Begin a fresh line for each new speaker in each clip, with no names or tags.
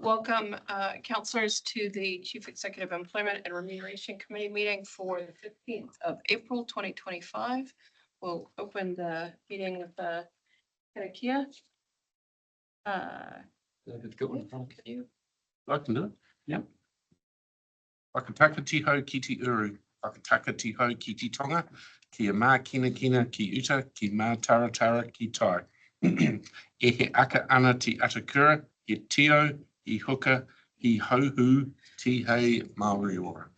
Welcome, councillors, to the Chief Executive Employment and Remuneration Committee meeting for the 15th of April, 2025. We'll open the meeting with the Karakia. Can you?
I can do it. Yep. Whakataka tiho ki te uru. Whakataka tiho ki te tonga. Ki a mā kina kina ki uta. Ki mā tara tara ki tai. E he aka ana te atakura. He tio. He hooker. He hohu. Ti hei Māori ora.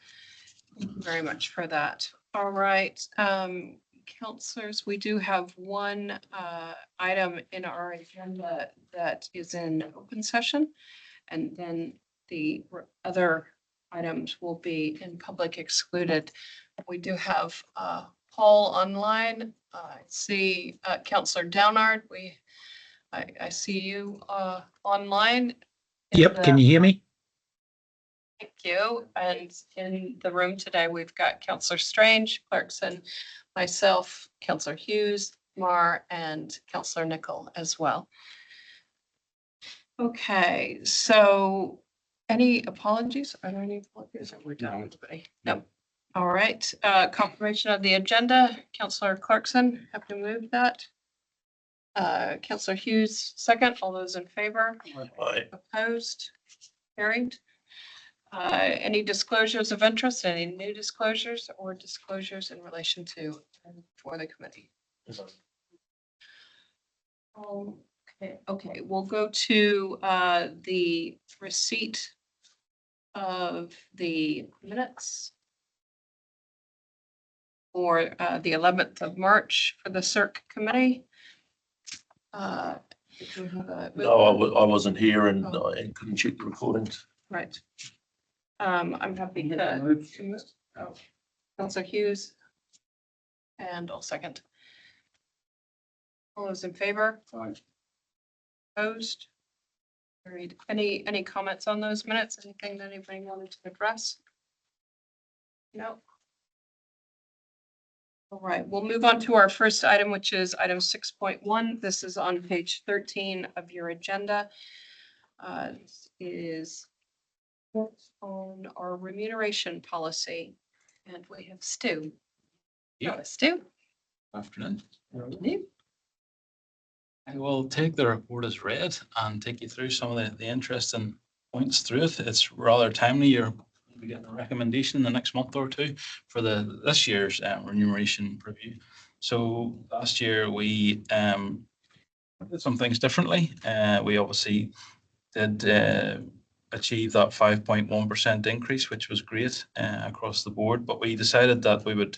Thank you very much for that. All right. Councillors, we do have one item in our agenda that is in open session, and then the other items will be in public excluded. We do have Paul online. I see Councillor Downard. I see you online.
Yep, can you hear me?
Thank you. And in the room today, we've got Councillor Strange, Clarkson, myself, Councillor Hughes, Marr, and Councillor Nicol as well. Okay, so any apologies? Are there any apologies? We're done with everybody. No. All right, confirmation of the agenda. Councillor Clarkson, have to move that. Councillor Hughes, second. All those in favor?
Aye.
Opposed? Carried. Any disclosures of interest, any new disclosures or disclosures in relation to for the committee? Okay, we'll go to the receipt of the minutes for the 11th of March for the CEERC committee.
No, I wasn't here and I couldn't check the recordings.
Right. I'm happy to. Oh, Councillor Hughes. And I'll second. All those in favor?
Aye.
Opposed? Carried. Any comments on those minutes? Anything that anybody wanted to address? No. All right, we'll move on to our first item, which is item 6.1. This is on page 13 of your agenda. This is on our remuneration policy, and we have Stu.
Yeah.
Stu.
Afternoon.
Afternoon.
I will take the report as read and take you through some of the interesting points through it. It's rather timely. You're be getting a recommendation in the next month or two for this year's remuneration review. So last year we did some things differently. We obviously did achieve that 5.1% increase, which was great across the board. But we decided that we would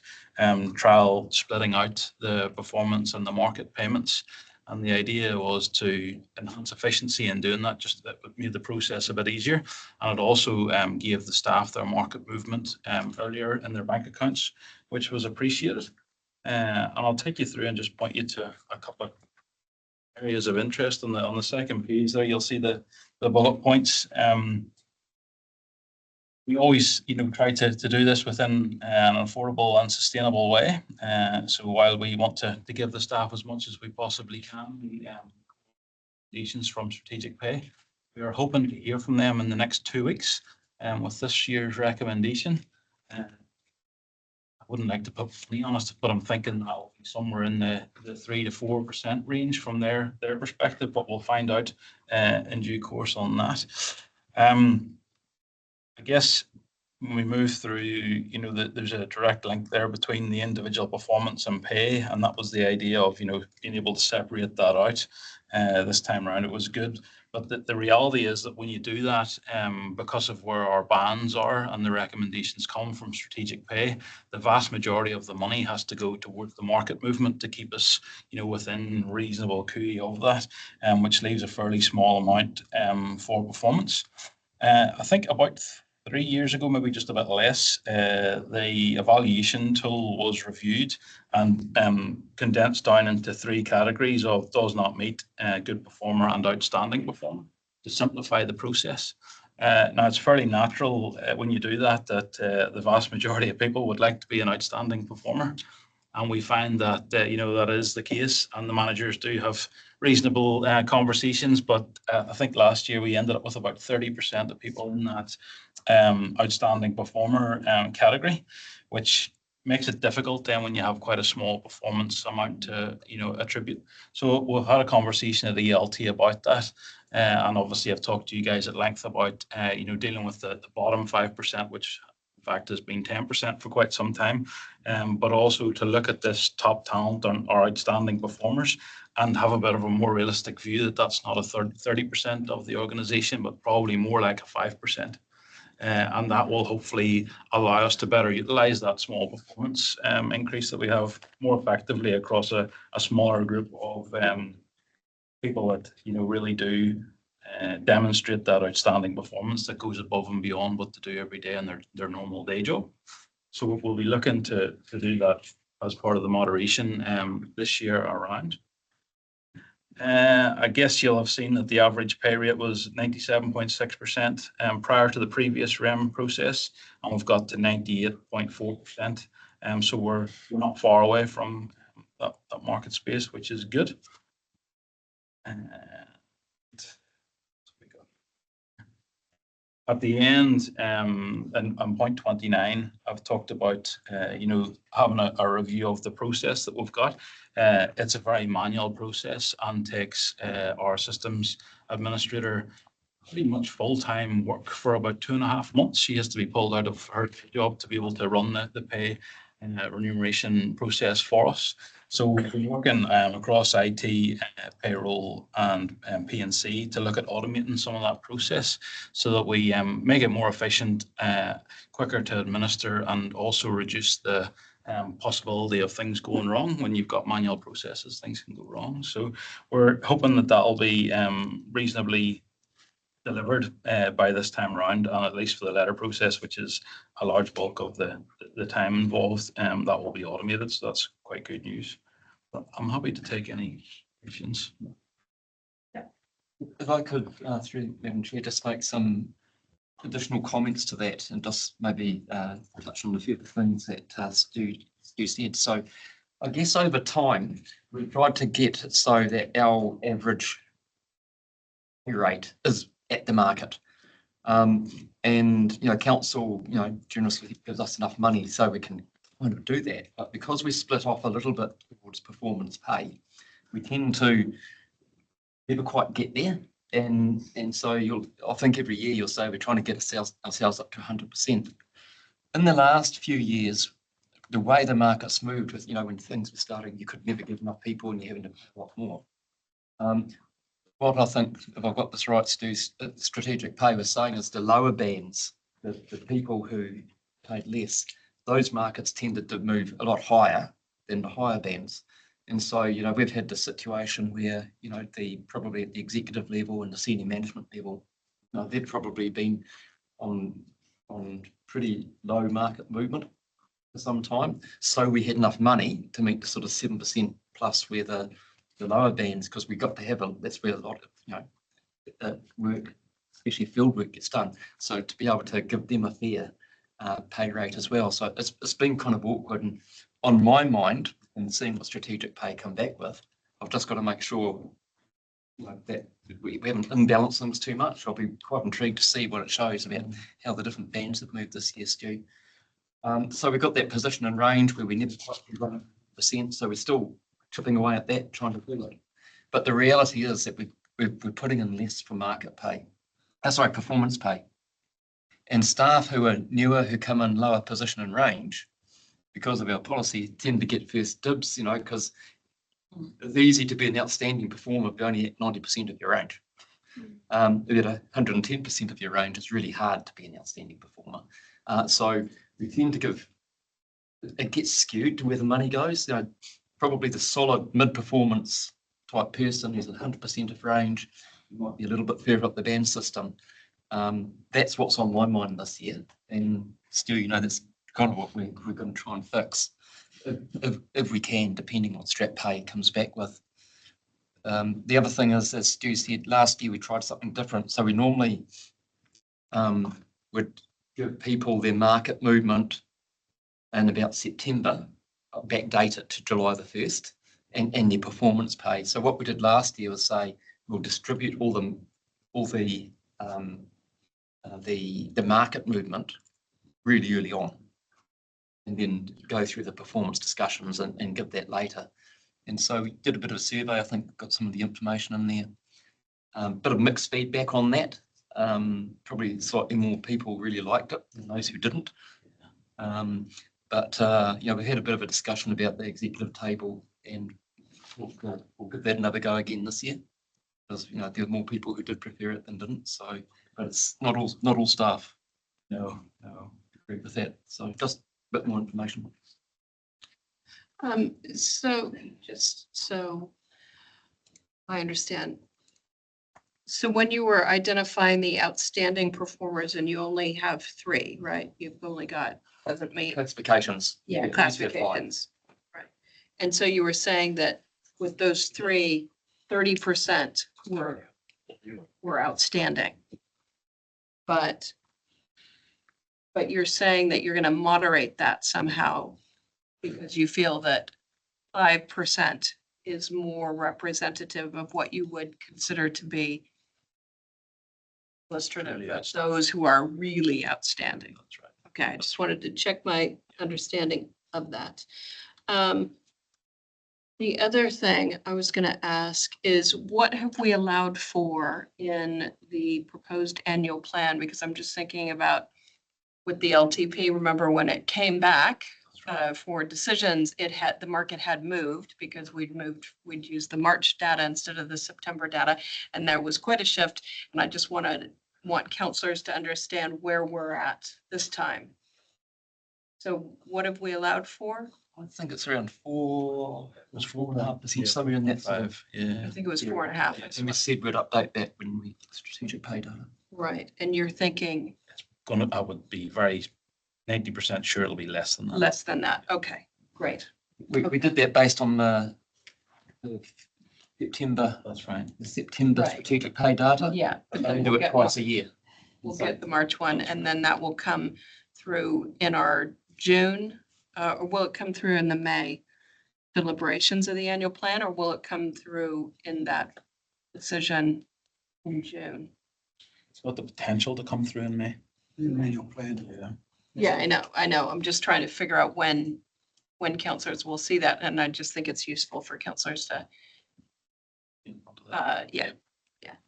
trial splitting out the performance and the market payments. And the idea was to enhance efficiency in doing that, just that would make the process a bit easier. And it also gave the staff their market movement earlier in their bank accounts, which was appreciated. And I'll take you through and just point you to a couple of areas of interest on the second page there. You'll see the bullet points. We always, try to do this within an affordable and sustainable way. So while we want to give the staff as much as we possibly can, the recommendations from strategic pay, we are hoping to hear from them in the next 2 weeks with this year's recommendation. I wouldn't like to put money on it, but I'm thinking that'll be somewhere in the 3 to 4% range from their perspective, but we'll find out in due course on that. I guess when we move through, there's a direct link there between the individual performance and pay, and that was the idea of, being able to separate that out. This time around, it was good. But the reality is that when you do that, because of where our bands are and the recommendations come from strategic pay, the vast majority of the money has to go towards the market movement to keep us, within reasonable cooey of that, which leaves a fairly small amount for performance. I think about 3 years ago, maybe just a bit less, the evaluation tool was reviewed and condensed down into 3 categories of does not meet, good performer and outstanding performer to simplify the process. Now, it's fairly natural when you do that the vast majority of people would like to be an outstanding performer. And we find that, that is the case, and the managers do have reasonable conversations, but I think last year we ended up with about 30% of people in that outstanding performer category, which makes it difficult then when you have quite a small performance amount to, attribute. So we've had a conversation at the ELT about that. And obviously I've talked to you guys at length about, dealing with the bottom 5%, which in fact has been 10% for quite some time. But also to look at this top talent and our outstanding performers and have a bit of a more realistic view that that's not a 30% of the organization, but probably more like a 5%. And that will hopefully allow us to better utilize that small performance increase that we have more effectively across a smaller group of people that really do demonstrate that outstanding performance that goes above and beyond what they do every day in their normal day job. So we'll be looking to do that as part of the moderation this year around. I guess you'll have seen that the average pay rate was 97.6% prior to the previous REM process, and we've got to 98.4%. So we're not far away from that market space, which is good. At the end, on point 29, I've talked about, having a review of the process that we've got. It's a very manual process and takes our systems administrator pretty much full-time work for about 2.5 months. She has to be pulled out of her job to be able to run the pay and remuneration process for us. So we've been working across IT, payroll and P&C to look at automating some of that process so that we make it more efficient, quicker to administer, and also reduce the possibility of things going wrong. When you've got manual processes, things can go wrong. So we're hoping that that'll be reasonably delivered by this time around, and at least for the letter process, which is a large bulk of the time involved, that will be automated. So that's quite good news. But I'm happy to take any questions.
If I could, through Madam Chair, just make some additional comments to that and just maybe touch on a few of the things that Stu said. So I guess over time, we've tried to get it so that our average rate is at the market. And, council, generously gives us enough money so we can kind of do that. But because we split off a little bit towards performance pay, we tend to never quite get there. And so I think every year you'll say we're trying to get ourselves up to 100%. In the last few years, the way the market's moved with, when things were starting, you could never give enough people and you're having to pay a lot more. What I think, if I've got this right, Stu, strategic pay was saying is the lower bands, the people who paid less, those markets tended to move a lot higher than the higher bands. And so, we've had the situation where, probably at the executive level and the senior management level, they've probably been on pretty low market movement for some time. So we had enough money to meet the sort of 7% plus where the lower bands, because we got to have that's where a lot of, work, especially field work, gets done. So to be able to give them a fair pay rate as well. So it's been kind of awkward. And on my mind, and seeing what strategic pay come back with, I've just got to make sure that we haven't imbalanced things too much. I'll be quite intrigued to see what it shows about how the different bands have moved this year, Stu. So we've got that position in range where we never quite run 100%. So we're still chipping away at that, trying to do it. But the reality is that we're putting in less for market pay. Performance pay. And staff who are newer, who come in lower position in range, because of our policy, tend to get first dibs, because it's easy to be an outstanding performer if you're only at 90% of your range. At 110% of your range, it's really hard to be an outstanding performer. So we tend to give, it gets skewed to where the money goes. Probably the solid mid-performance type person who's at 100% of range might be a little bit further up the band system. That's what's on my mind this year. And Stu, that's kind of what we're going to try and fix if we can, depending on strat pay comes back with. The other thing is, as Stu said, last year we tried something different. So we normally would give people their market movement in about September, backdate it to July the 1st. and their performance pay. So what we did last year was say we'll distribute all the market movement really early on, and then go through the performance discussions and give that later. And so we did a bit of a survey. I think got some of the information in there. Bit of mixed feedback on that. Probably slightly more people really liked it than those who didn't. But we had a bit of a discussion about the executive table, and we'll give that another go again this year, because there were more people who did prefer it than didn't. So, but it's not all staff.
No.
Agree with that. So just a bit more information.
So just so I understand. So when you were identifying the outstanding performers, and you only have 3, right? You've only got, doesn't mean,
Classifications.
yeah,
we used to have 5.
classifications. Right. And so you were saying that with those 3, 30% were outstanding. But you're saying that you're going to moderate that somehow because you feel that 5% is more representative of what you would consider to be illustrative of those who are really outstanding.
That's right.
Okay, I just wanted to check my understanding of that. The other thing I was going to ask is, what have we allowed for in the proposed annual plan? Because I'm just thinking about with the LTP, remember when it came back for decisions, the market had moved because we'd used the March data instead of the September data. And there was quite a shift. And I just want councillors to understand where we're at this time. So what have we allowed for?
I think it's around 4.5%, somewhere in that sort of.
5, yeah.
I think it was 4.5.
Yeah, and we said we'd update that when we get the strategic pay data.
Right, and you're thinking
I would be very 90% sure it'll be less than that.
less than that. Okay, great.
We did that based on the September
That's right.
Right.
strategic pay data.
Yeah.
And then we do it twice a year.
We'll get the March one, and then that will come through in our June, or will it come through in the May deliberations of the annual plan, or will it come through in that decision in June?
It's got the potential to come through in May.
Annual plan.
Yeah.
Yeah, I know. I'm just trying to figure out when councillors will see that, and I just think it's useful for councillors to,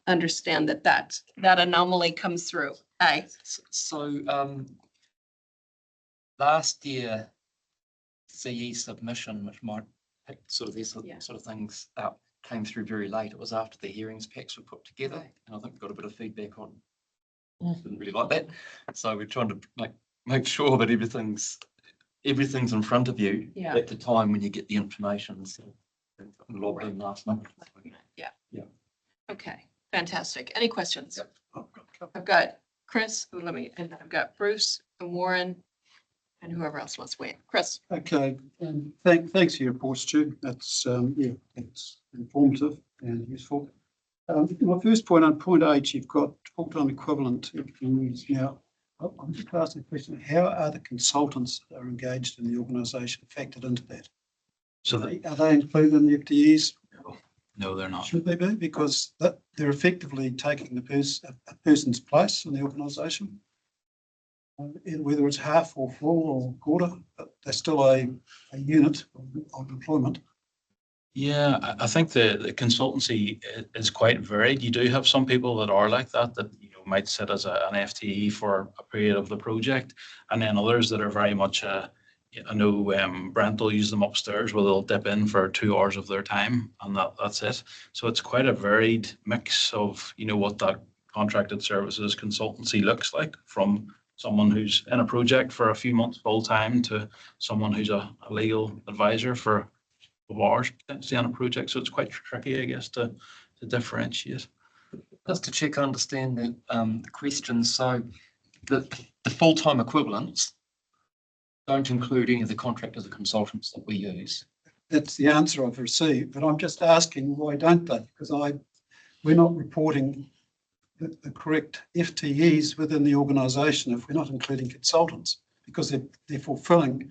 understand that anomaly comes through. Aye.
So last year, CE submission, which might pick sort of these sort of things up, came through very late. It was after the hearings packs were put together,
Right.
and I think we got a bit of feedback on. Didn't really like that, so we're trying to make sure that everything's in front of you at the time when you get the information. So logged in last month.
Yeah.
Yeah.
Okay, fantastic. Any questions?
I've got a couple.
I've got Chris, and then I've got Bruce and Warren and whoever else wants to wait. Chris.
Okay, thanks for your report, Stu. That's it's informative and useful. My first point on point 8, you've got full-time equivalent employees. Now, I'm just asking the question: how are the consultants that are engaged in the organisation factored into that?
So
Are they included in the FTEs?
no, they're not.
Should they be? Because they're effectively taking a person's place in the organisation. Whether it's half or full or quarter, but they're still a unit of employment.
Yeah, I think the consultancy is quite varied. You do have some people that are like that might sit as an FTE for a period of the project, and then others that are very much I know Brent will use them upstairs where they'll dip in for 2 hours of their time, and that's it. So it's quite a varied mix of what that contracted services consultancy looks like, from someone who's in a project for a few months full time to someone who's a legal advisor for hours potentially on a project. So it's quite tricky, I guess, to differentiate.
Just to check, I understand the question. So the full-time equivalents don't include any of the contractors or consultants that we use.
That's the answer I've received, but I'm just asking why don't they? Because we're not reporting the correct FTEs within the organisation if we're not including consultants, because they're fulfilling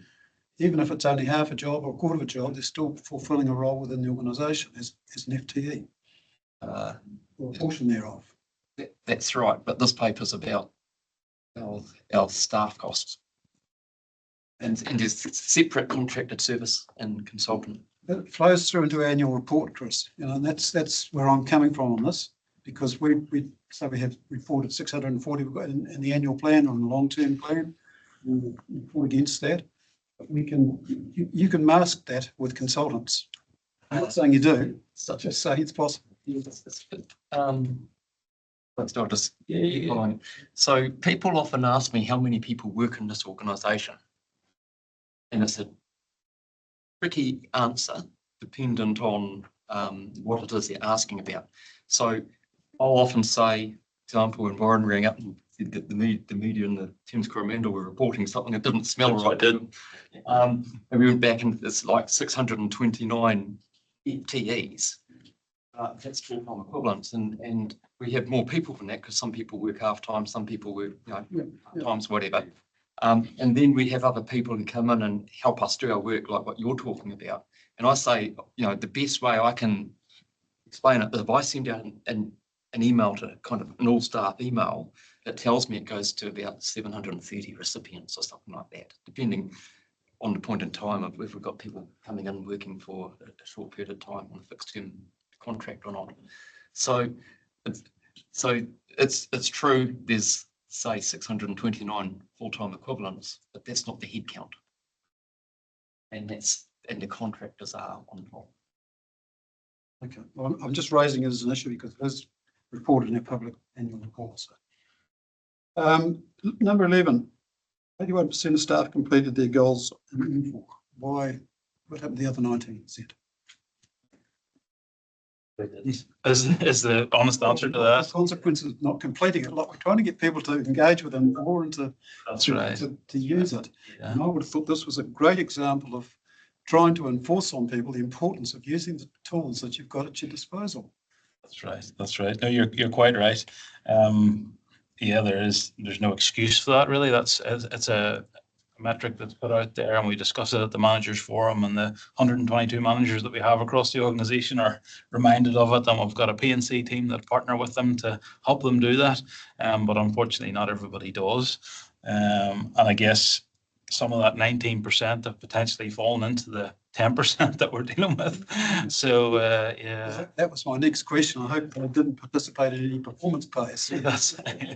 even if it's only half a job or a quarter of a job, they're still fulfilling a role within the organisation as an FTE or a portion thereof.
That's right, but this paper's about our staff costs. And there's separate contracted service and consultant.
It flows through into our annual report, Chris, and that's where I'm coming from on this, because we have reported 640 we've got in the annual plan or in the long-term plan. We report against that. But you can mask that with consultants. I'm not saying you do, just saying it's possible.
Let's not just keep going. So people often ask me how many people work in this organisation. And it's a tricky answer dependent on what it is they're asking about. So I'll often say, for example, when Warren rang up and said that the media and the Thames Coromandel were reporting something that didn't smell right. And we went back and it's like 629 FTEs. That's full-time equivalents, and we have more people than that because some people work half-time, some people work, times, whatever. And then we have other people who come in and help us do our work, like what you're talking about. And I say, the best way I can explain it is if I send out an email to kind of an all-staff email, it tells me it goes to about 730 recipients or something like that, depending on the point in time of if we've got people coming in working for a short period of time on a fixed-term contract or not. So it's true. There's say 629 full-time equivalents, but that's not the head count, and the contractors are on top.
Okay, well, I'm just raising it as an issue because it is reported in our public annual report. So. Number 11, 81% of staff completed their goals in Infor. Why? What happened to the other 19%?
Is the honest answer to that?
The consequences of not completing it. Like we're trying to get people to engage with them more and to use it. Yeah. And I would have thought this was a great example of trying to enforce on people the importance of using the tools that you've got at your disposal.
That's right. No, you're quite right. There's no excuse for that really. It's a metric that's put out there, and we discuss it at the managers forum, and the 122 managers that we have across the organisation are reminded of it, and we've got a P&C team that partner with them to help them do that, but unfortunately not everybody does, and I guess some of that 19% have potentially fallen into the 10% that we're dealing with. So
that was my next question. I hope I didn't participate in any performance pay. So that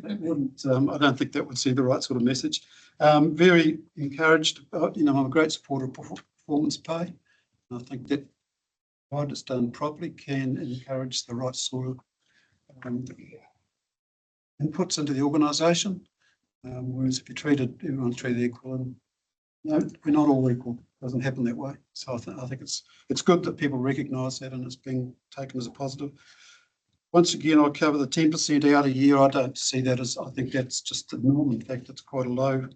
wouldn't, I don't think that would see the right sort of message. Very encouraged. I'm a great supporter of performance pay. I think that provided it's done properly can encourage the right sort of inputs into the organisation. Whereas if everyone's treated equal, and no, we're not all equal. It doesn't happen that way. So I think it's good that people recognise that and it's being taken as a positive. Once again, I'll cover the 10% out a year. I don't see that as, I think that's just the norm. In fact, it's quite a low,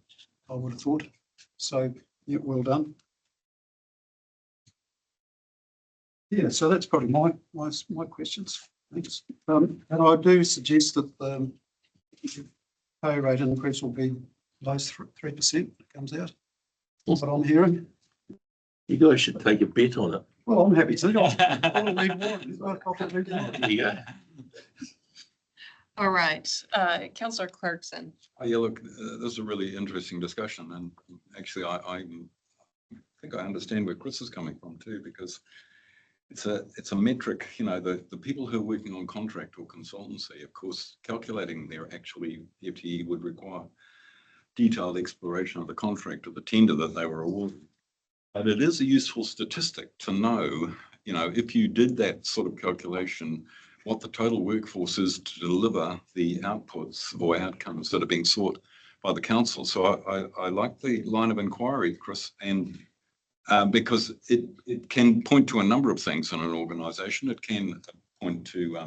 I would have thought. So, yeah, well done. Yeah, so that's probably my questions. Thanks. And I do suggest that the pay rate increase will be below 3%. It comes out. That's what I'm hearing.
You guys should take a bet on it.
Well, I'm happy to.
All right, Councillor Clarkson.
Yeah, look, this is a really interesting discussion, and actually, I think I understand where Chris is coming from too, because it's a metric. The people who are working on contract or consultancy, of course, calculating their actually FTE would require detailed exploration of the contract or the tender that they were awarded. But it is a useful statistic to know, if you did that sort of calculation, what the total workforce is to deliver the outputs or outcomes that are being sought by the council. So I like the line of inquiry, Chris, and because it can point to a number of things in an organisation. It can point to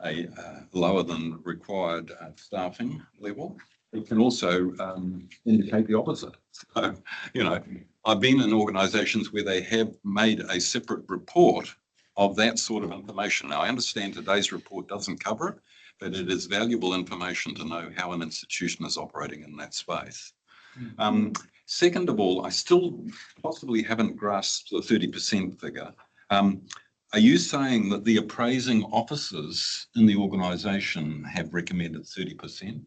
a lower than required staffing level. It can also indicate the opposite. So, I've been in organisations where they have made a separate report of that sort of information. Now, I understand today's report doesn't cover it, but it is valuable information to know how an institution is operating in that space. Second of all, I still possibly haven't grasped the 30% figure. Are you saying that the appraising officers in the organisation have recommended 30%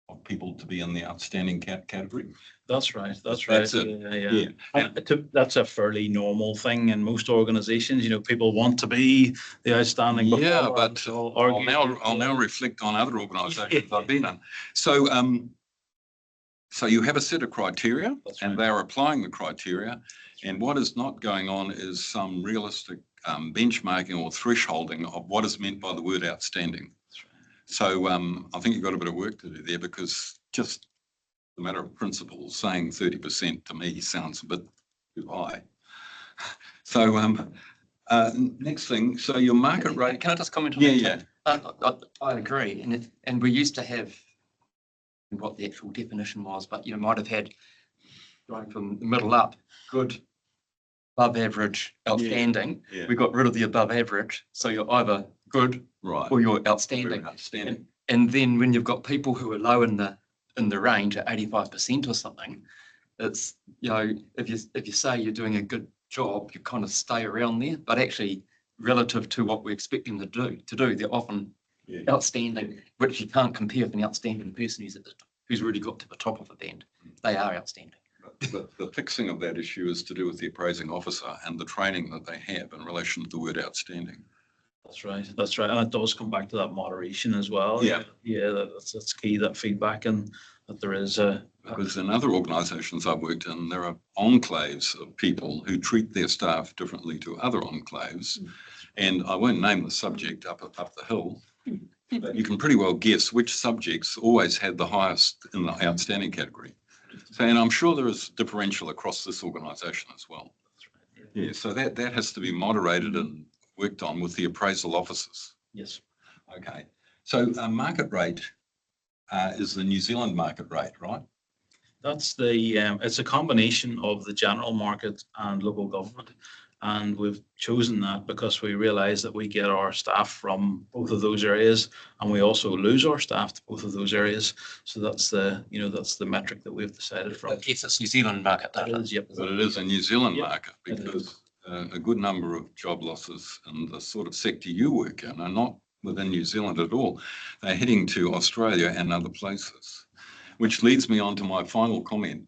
of people to be in the outstanding category?
That's right. That's right.
That's it.
Yeah. That's a fairly normal thing in most organizations. You know, people want to be the outstanding.
Yeah,
performer,
but
and so
I'll now reflect on other organisations I've been in. So, so you have a set of criteria,
That's
and
right.
they're applying the criteria. And what is not going on is some realistic benchmarking or thresholding of what is meant by the word outstanding.
That's right.
So I think you've got a bit of work to do there, because just the matter of principle, saying 30% to me sounds a bit too high. So next thing, so your market rate.
Can I just comment on
Yeah,
that? I agree, and we used to have what the actual definition was, but you might have had going from the middle up, good, above average, outstanding.
Yeah.
We got rid of the above average, so you're either good
Right.
or you're outstanding.
Outstanding.
And then when you've got people who are low in the range at 85% or something, it's, if you say you're doing a good job, you kind of stay around there, but actually relative to what we expect them to do, they're often outstanding, which you can't compare with an outstanding person who's really got to the top of the band. They are outstanding.
The fixing of that issue is to do with the appraising officer and the training that they have in relation to the word outstanding.
That's right. That's right. And it does come back to that moderation as well.
Yeah.
Yeah. That's key, that feedback, and that there is
Because in other organisations I've worked in, there are enclaves of people who treat their staff differently to other enclaves. And I won't name the subject up the hill, but you can pretty well guess which subjects always had the highest in the outstanding category. So, and I'm sure there is differential across this organisation as well. Yeah, so that has to be moderated and worked on with the appraisal officers.
Yes.
Okay, so market rate is the New Zealand market rate, right?
That's it's a combination of the general market and local government. And we've chosen that because we realise that we get our staff from both of those areas, and we also lose our staff to both of those areas. So that's that's the metric that we've decided from.
Yes, it's New Zealand market data.
Yep.
But it is a New Zealand
Yep.
market, because a good number of job losses in the sort of sector you work in are not within New Zealand at all. They're heading to Australia and other places, which leads me on to my final comment.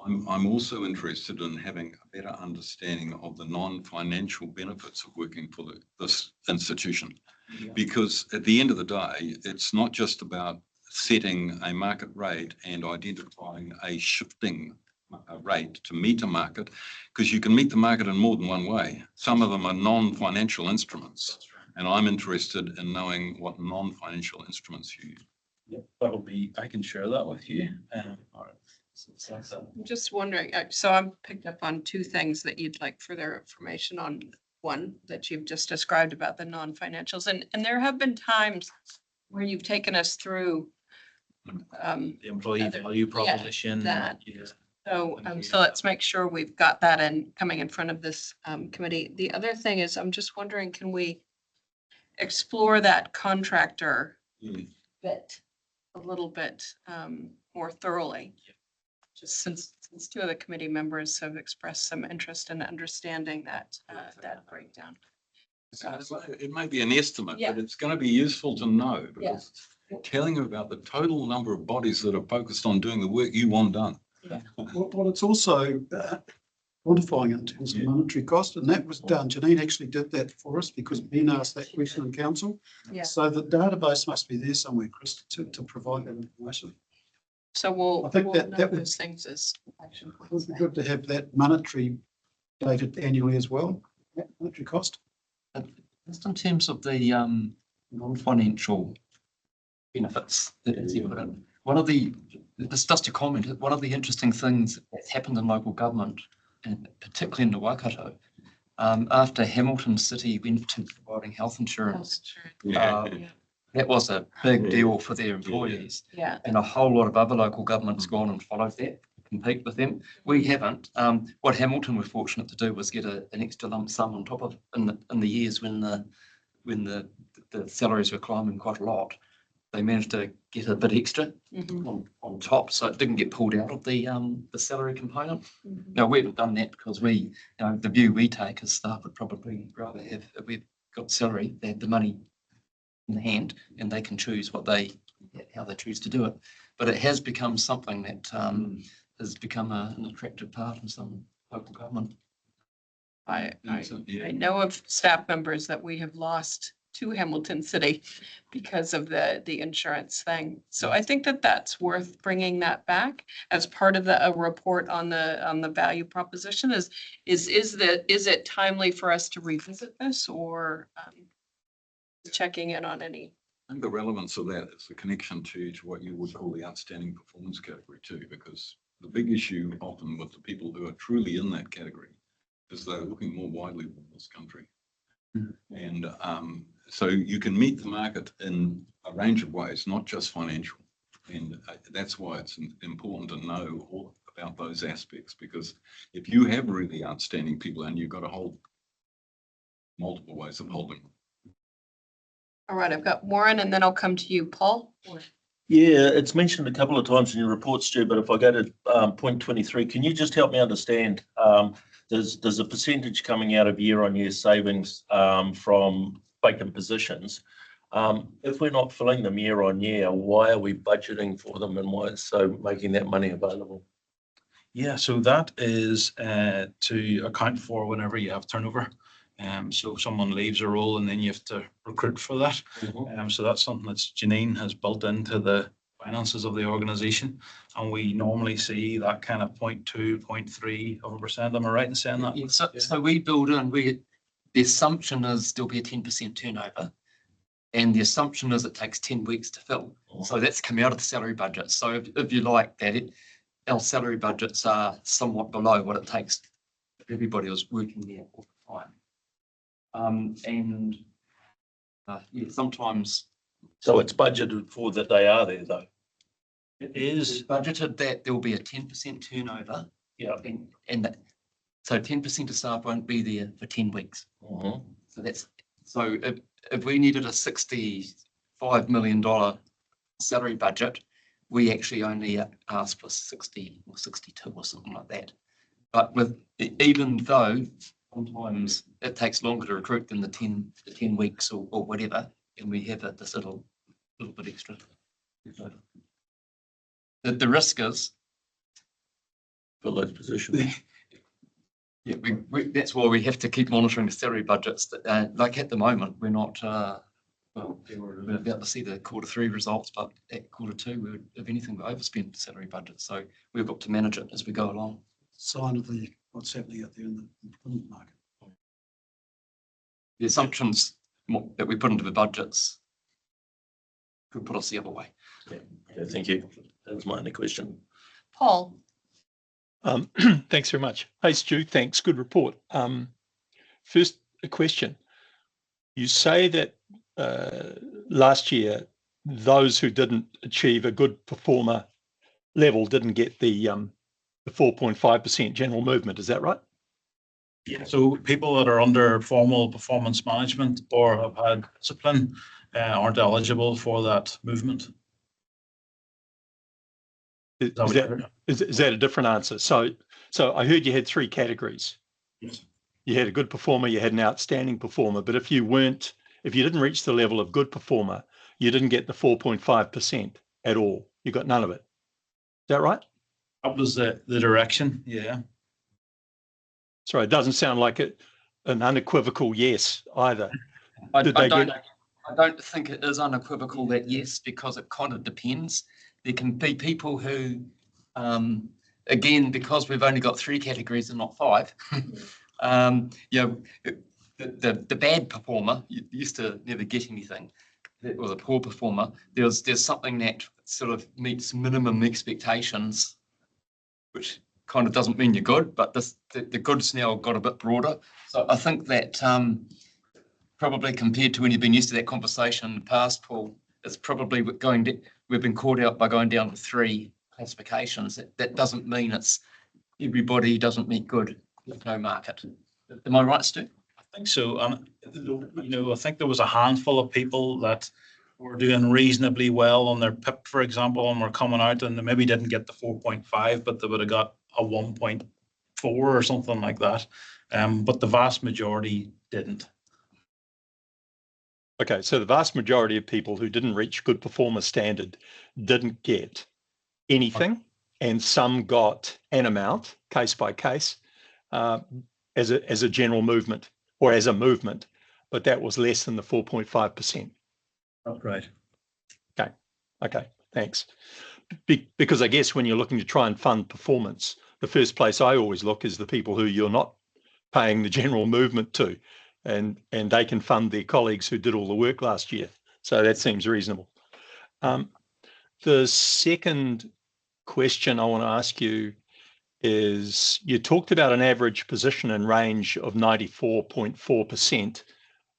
I'm also interested in having a better understanding of the non-financial benefits of working for this institution.
Yeah.
Because at the end of the day, it's not just about setting a market rate and identifying a shifting rate to meet a market, because you can meet the market in more than one way. Some of them are non-financial instruments, and I'm interested in knowing what non-financial instruments you use.
Yep, that'll be, I can share that with you. All right. So
I'm just wondering, so I'm picked up on two things that you'd like further information on. One that you've just described about the non-financials, and there have been times where you've taken us through
the employee value proposition.
that.
Yeah.
So let's make sure we've got that coming in front of this committee. The other thing is, I'm just wondering, can we explore that contractor bit a little bit more thoroughly? Just since two of the committee members have expressed some interest in understanding that breakdown.
It may be an estimate,
Yeah.
but it's going to be useful to know,
Yeah.
because telling you about the total number of bodies that are focused on doing the work you want done.
Well, it's also quantifying in terms of monetary cost, and that was done. Janine actually did that for us because Ben asked that question in council.
Yeah.
So the database must be there somewhere, Chris, to provide that information.
So we'll
I think
note
that would-
those things as action
It would
points.
be good to have that monetary dated annually as well, that monetary cost.
Just in terms of the non-financial benefits that is evident, just a comment, one of the interesting things that's happened in local government, and particularly in the Waikato, after Hamilton City went to providing health insurance, that was a big deal for their employees.
Yeah.
And a whole lot of other local governments gone and followed that, compete with them. We haven't. What Hamilton were fortunate to do was get an extra lump sum on top of in the years when the salaries were climbing quite a lot. they managed to get a bit extra
Mhm,
on top, so it didn't get pulled out of the salary component.
mhm.
No, we haven't done that because the view we take is staff would probably rather have, if we've got salary, they have the money in the hand and they can choose how they choose to do it. But it has become something that has become an attractive part of some local government.
I
Yeah.
know of staff members that we have lost to Hamilton City because of the insurance thing. So I think that that's worth bringing that back as part of a report on the value proposition is it timely for us to revisit this or checking in on any?
I think the relevance of that is the connection to what you would call the outstanding performance category too, because the big issue often with the people who are truly in that category is they're looking more widely than this country. And so you can meet the market in a range of ways, not just financial. And that's why it's important to know all about those aspects, because if you have really outstanding people and you've got to hold multiple ways of holding them.
All right, I've got Warren and then I'll come to you, Paul.
Yeah, it's mentioned a couple of times in your report, Stu, but if I go to point 23, can you just help me understand, there's a percentage coming out of year-on-year savings from vacant positions. If we're not filling them year on year, why are we budgeting for them and why is so making that money available?
Yeah, so that is to account for whenever you have turnover. So if someone leaves a role and then you have to recruit for that. So that's something that Janine has built into the finances of the organisation. And we normally see that kind of 0.2, 0.3%. Am I right in saying that?
Yeah, so we build in, the assumption is there'll be a 10% turnover. And the assumption is it takes 10 weeks to fill. So that's coming out of the salary budget. So if you like that, our salary budgets are somewhat below what it takes if everybody was working there all the time. Yeah, sometimes.
So it's budgeted for that they are there though.
It
It's
is.
budgeted that there will be a 10% turnover.
Yeah.
So 10% of staff won't be there for 10 weeks. So if we needed a $65 million salary budget, we actually only asked for 60 or 62 or something like that. But even though sometimes it takes longer to recruit than the 10 weeks or whatever, and we have this little bit extra. The risk is
For those positions.
yeah, that's why we have to keep monitoring the salary budgets. Like at the moment, we're not. We're about to see the Q3 results, but at Q2, we would, if anything, we overspend the salary budget. So we've got to manage it as we go along.
Sign of what's happening out there in the employment market.
The assumptions that we put into the budgets could put us the other way.
Yeah, thank you. That was my only question.
Paul.
Thanks very much. Hey, Stu, thanks. Good report. First, a question. You say that last year, those who didn't achieve a good performer level didn't get the 4.5% general movement. Is that right?
Yeah, so people that are under formal performance management or have had discipline aren't eligible for that movement.
Is that a different answer? So I heard you had 3 categories.
Yes.
You had a good performer, you had an outstanding performer, but if you didn't reach the level of good performer, you didn't get the 4.5% at all. You got none of it. Is that right?
That was the direction, yeah.
Sorry, it doesn't sound like an unequivocal yes either.
I don't think it is unequivocal that yes, because it kind of depends. There can be people who, again, because we've only got 3 categories and not 5, the bad performer used to never get anything, or the poor performer. There's something that sort of meets minimum expectations, which kind of doesn't mean you're good, but the goods now got a bit broader. So I think that probably compared to when you've been used to that conversation in the past, Paul, it's probably we've been caught out by going down to 3 classifications. That doesn't mean it's everybody doesn't meet good. There's no market. Am I right, Stu?
I think so. And, I think there was a handful of people that were doing reasonably well on their PIP, for example, and were coming out and they maybe didn't get the 4.5, but they would have got a 1.4 or something like that. But the vast majority didn't.
Okay, so the vast majority of people who didn't reach good performer standard didn't get anything, and some got an amount, case by case, as a general movement or as a movement, but that was less than the 4.5%.
That's right.
Okay, thanks. Because I guess when you're looking to try and fund performance, the first place I always look is the people who you're not paying the general movement to, and they can fund their colleagues who did all the work last year. So that seems reasonable. The second question I want to ask you is, you talked about an average position and range of 94.4%,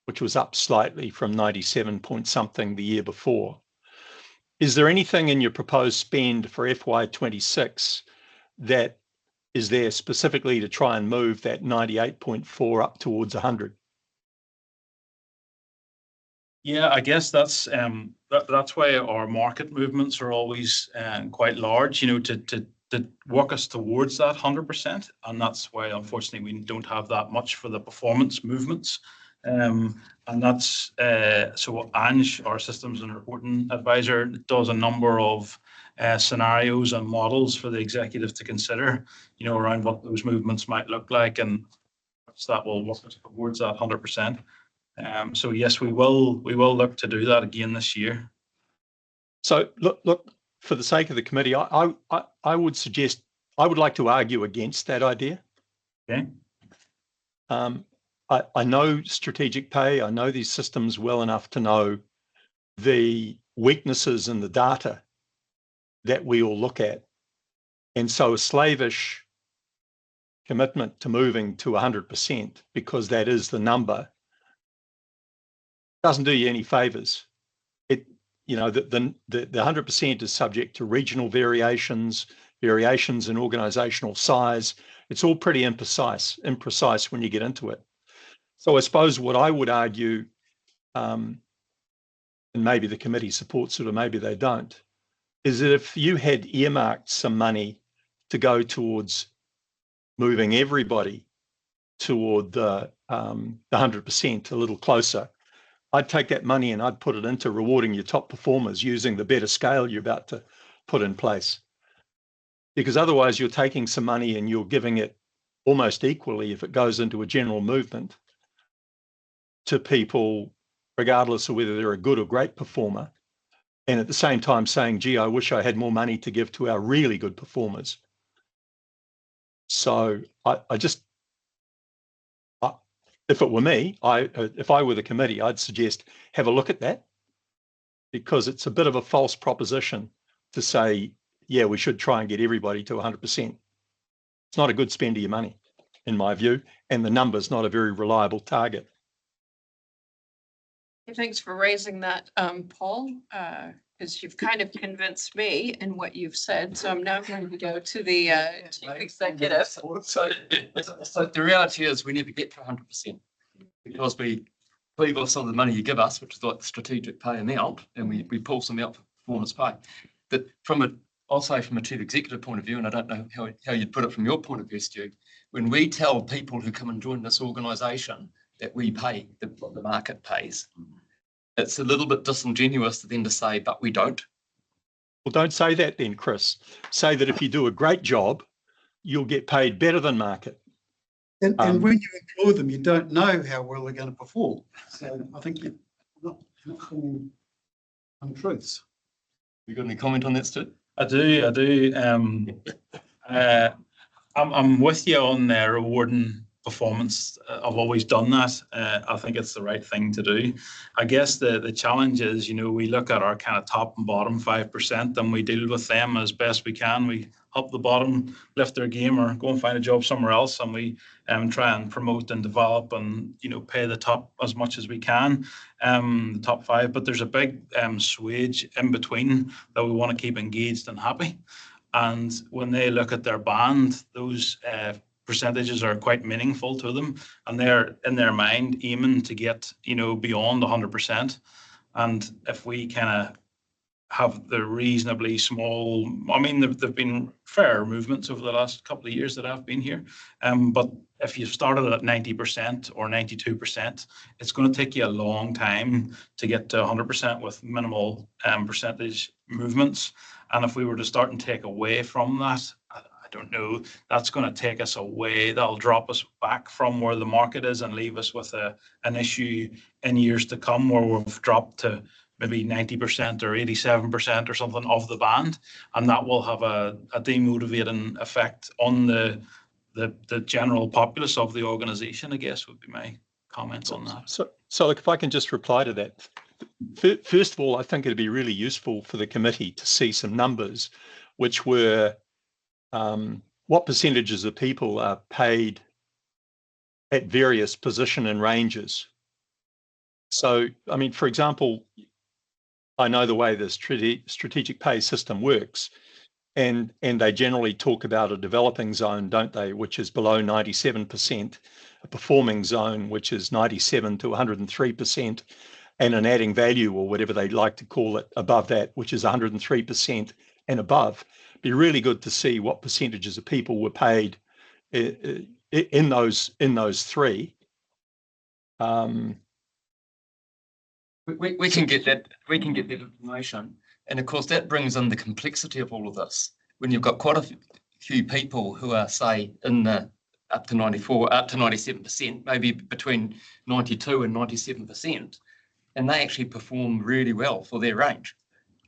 which was up slightly from 97 point something the year before. Is there anything in your proposed spend for FY26 that is there specifically to try and move that 98.4 up towards 100?
Yeah, I guess that's why our market movements are always quite large, you know, to work us towards that 100%. And that's why, unfortunately, we don't have that much for the performance movements. And that's so Ange, our systems and reporting advisor, does a number of scenarios and models for the executive to consider, you know, around what those movements might look like, and that will work us towards that 100%. So yes, we will look to do that again this year. So look, for the sake of the committee, I would suggest, I would like to argue against that idea. Okay. I know strategic pay. I know these systems well enough to know the weaknesses in the data that we all look at. And so a slavish commitment to moving to 100%, because that is the number, doesn't do you any favors. It, you know, the 100% is subject to regional variations in organizational size. It's all pretty imprecise when you get into it. So I suppose what I would argue, and maybe the committee supports it or maybe they don't, is that if you had earmarked some money to go towards moving everybody toward the 100% a little closer, I'd take that money and I'd put it into rewarding your top performers using the better scale you're about to put in place. Because otherwise you're taking some money and you're giving it almost equally, if it goes into a general movement, to people, regardless of whether they're a good or great performer, and at the same time saying, gee, I wish I had more money to give to our really good performers. So if it were me, if I were the committee, I'd suggest have a look at that, because it's a bit of a false proposition to say, yeah, we should try and get everybody to 100%. It's not a good spend of your money, in my view, and the number's not a very reliable target.
Thanks for raising that, Paul, because you've kind of convinced me in what you've said. So I'm now going to go to the chief executive.
So the reality is we never get to 100% because we leave off some of the money you give us, which is like the strategic pay amount, and we pull some out for performance pay. But I'll say from a chief executive point of view, and I don't know how you'd put it from your point of view, Stu, when we tell people who come and join this organisation that we pay what the market pays, it's a little bit disingenuous to then to say, but we don't.
Well, don't say that then, Chris. Say that if you do a great job, you'll get paid better than market.
And when you employ them, you don't know how well they're going to perform. So I think you're not saying untruths.
You got any comment on that, Stu?
I do. I'm with you on rewarding performance. I've always done that. I think it's the right thing to do. I guess the challenge is, you know, we look at our kind of top and bottom 5% and we deal with them as best we can. We help the bottom lift their game or go and find a job somewhere else, and we try and promote and develop and, you know, pay the top as much as we can, the top 5. But there's a big swage in between that we want to keep engaged and happy. And when they look at their band, those percentages are quite meaningful to them, and they're in their mind aiming to get, you know, beyond 100%. And if we kind of have the reasonably small, I mean, there've been fair movements over the last couple of years that I've been here. But if you started at 90% or 92%, it's going to take you a long time to get to 100% with minimal percentage movements. And if we were to start and take away from that, I don't know, that's going to take us away. That'll drop us back from where the market is and leave us with an issue in years to come where we've dropped to maybe 90% or 87% or something of the band. And that will have a demotivating effect on the general populace of the organisation, I guess, would be my comments on that.
So look, if I can just reply to that. First of all, I think it'd be really useful for the committee to see some numbers, which were what percentages of people are paid at various position and ranges. So, I mean, for example, I know the way the strategic pay system works, and they generally talk about a developing zone, don't they, which is below 97%, a performing zone, which is 97 to 103%, and an adding value, or whatever they like to call it, above that, which is 103% and above. Be really good to see what percentages of people were paid in those three.
We can get that. We can get that information, and of course that brings in the complexity of all of this. When you've got quite a few people who are, say, in the up to 94, up to 97%, maybe between 92 and 97%, and they actually perform really well for their range.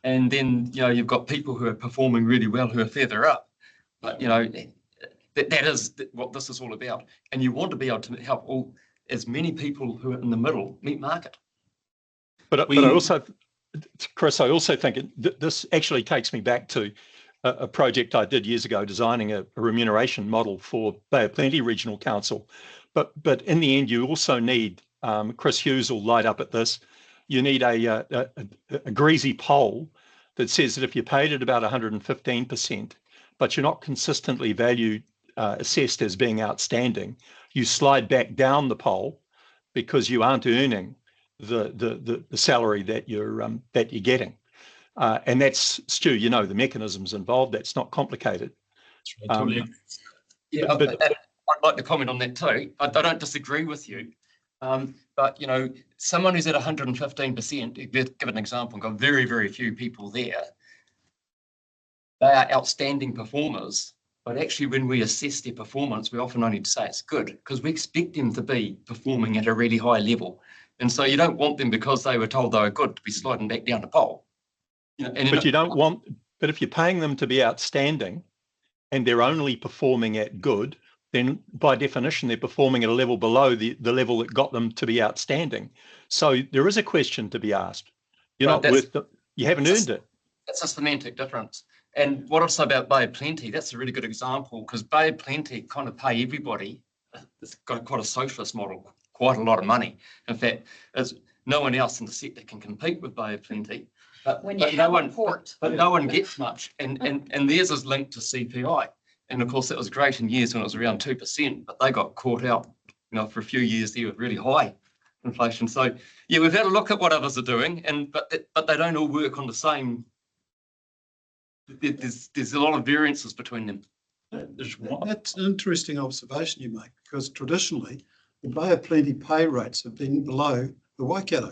And then you've got people who are performing really well who are further up. But that is what this is all about. And you want to be able to help as many people who are in the middle meet market.
But I also, Chris, I also think this actually takes me back to a project I did years ago, designing a remuneration model for Bay of Plenty Regional Council. But in the end, you also need, Chris Hughes will light up at this, you need a greasy pole that says that if you're paid at about 115%, but you're not consistently assessed as being outstanding, you slide back down the pole because you aren't earning the salary that you're getting. And that's, Stu, the mechanisms involved. That's not complicated.
I'd like to comment on that too. I don't disagree with you. But someone who's at 115%, give an example, and got very, very few people there, they are outstanding performers. But actually, when we assess their performance, we often only say it's good because we expect them to be performing at a really high level. And so you don't want them, because they were told they were good, to be sliding back down the pole.
But if you're paying them to be outstanding and they're only performing at good, then by definition, they're performing at a level below the level that got them to be outstanding. So there is a question to be asked. You haven't earned it.
That's a semantic difference. And what I'd say about Bay of Plenty, that's a really good example, because Bay of Plenty kind of pay everybody. It's got quite a socialist model, quite a lot of money. In fact, no one else in the sector can compete with Bay of Plenty. But no one gets much. And theirs is linked to CPI. And of course, that was great in years when it was around 2%, but they got caught out, for a few years there with really high inflation. So yeah, we've had a look at what others are doing, but they don't all work on the same. There's a lot of variances between them.
That's an interesting observation you make, because traditionally the Bay of Plenty pay rates have been below the Waikato,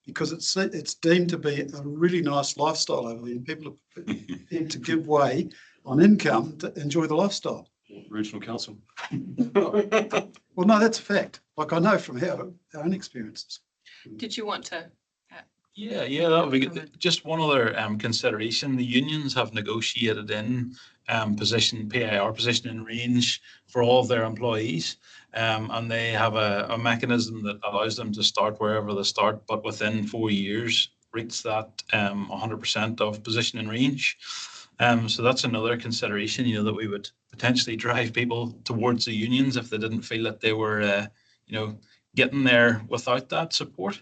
because it's deemed to be a really nice lifestyle over there, and people are prepared to give way on income to enjoy the lifestyle.
Regional Council.
Well, no, that's a fact. Like, I know from our own experiences.
Did you want to?
Yeah, that would be good. Just one other consideration. The unions have negotiated in PIR position in range for all of their employees, and they have a mechanism that allows them to start wherever they start, but within 4 years reach that 100% of position in range. So that's another consideration, that we would potentially drive people towards the unions if they didn't feel that they were, getting there without that support.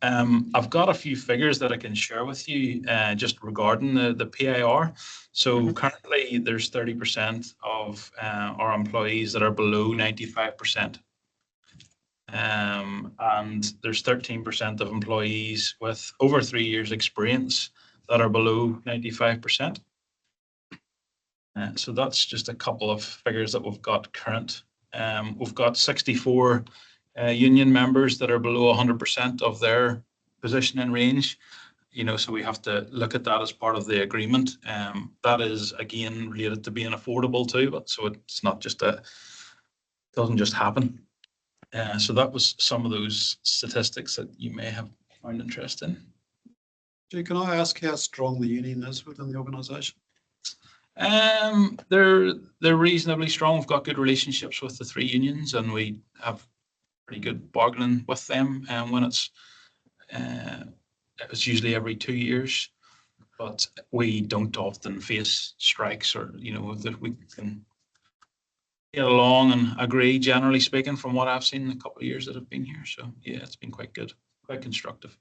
I've got a few figures that I can share with you just regarding the PIR. So currently there's 30% of our employees that are below 95%. And there's 13% of employees with over 3 years experience that are below 95%. So that's just a couple of figures that we've got current. We've got 64 union members that are below 100% of their position in range. So we have to look at that as part of the agreement. That is again related to being affordable too, but so it's not just doesn't just happen. So that was some of those statistics that you may have found interesting.
Stu, can I ask how strong the union is within the organisation?
They're reasonably strong. We've got good relationships with the 3 unions, and we have pretty good bargaining with them. And when it's usually every 2 years, but we don't often face strikes or that we can get along and agree. Generally speaking, from what I've seen in the couple of years that I've been here, so yeah, it's been quite good, quite constructive.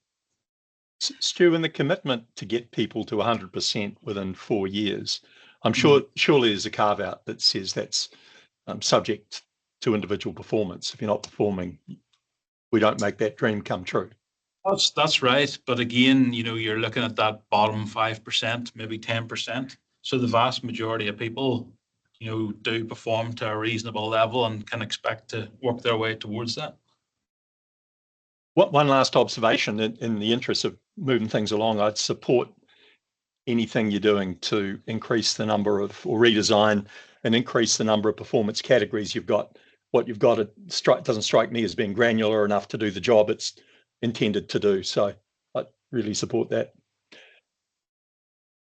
Stu, and the commitment to get people to 100% within 4 years, I'm sure surely there's a carve out that says that's subject to individual performance. If you're not performing, we don't make that dream come true.
That's right. But again, you're looking at that bottom 5%, maybe 10%. So the vast majority of people, do perform to a reasonable level and can expect to work their way towards that.
One last observation in the interest of moving things along, I'd support anything you're doing to increase the number of, or redesign and increase the number of performance categories you've got. What you've got doesn't strike me as being granular enough to do the job it's intended to do. So I really support that.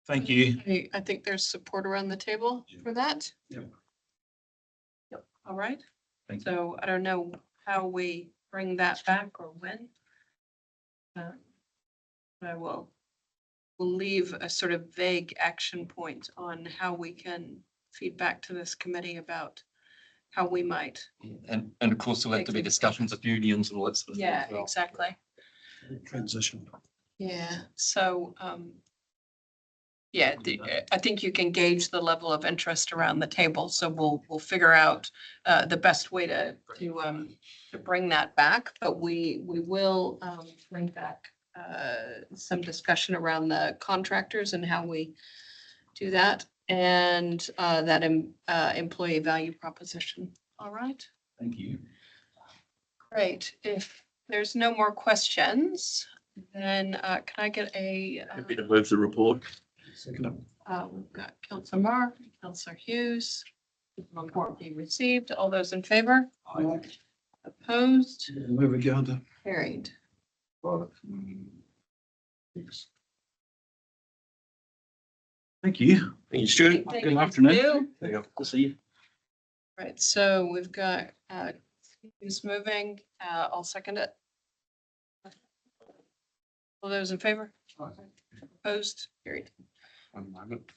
Thank you.
I think there's support around the table for that.
Yep.
All right.
Thank you.
So I don't know how we bring that back or when. We'll leave a sort of vague action point on how we can feed back to this committee about how we might.
And of course, there'll have to be discussions with unions and all that sort of thing.
Yeah,
as well.
exactly.
Transition.
Yeah, so, I think you can gauge the level of interest around the table, so we'll figure out the best way to bring that back, but we will bring back some discussion around the contractors and how we do that, and that employee value proposition. All right,
Thank you.
great. If there's no more questions, then can I get a
Happy to move the report.
Second up.
we've got Councillor Marr, Councillor Hughes. Report being received. All those in favor?
Aye.
Opposed?
Move it down to.
Carried.
Thank you. Thank you, Stuart.
Thank
Good
you,
afternoon.
Stu.
There you go. Good to see you.
Right, so we've got who's moving. I'll second it. All those in favor? Opposed? Carried.
One moment.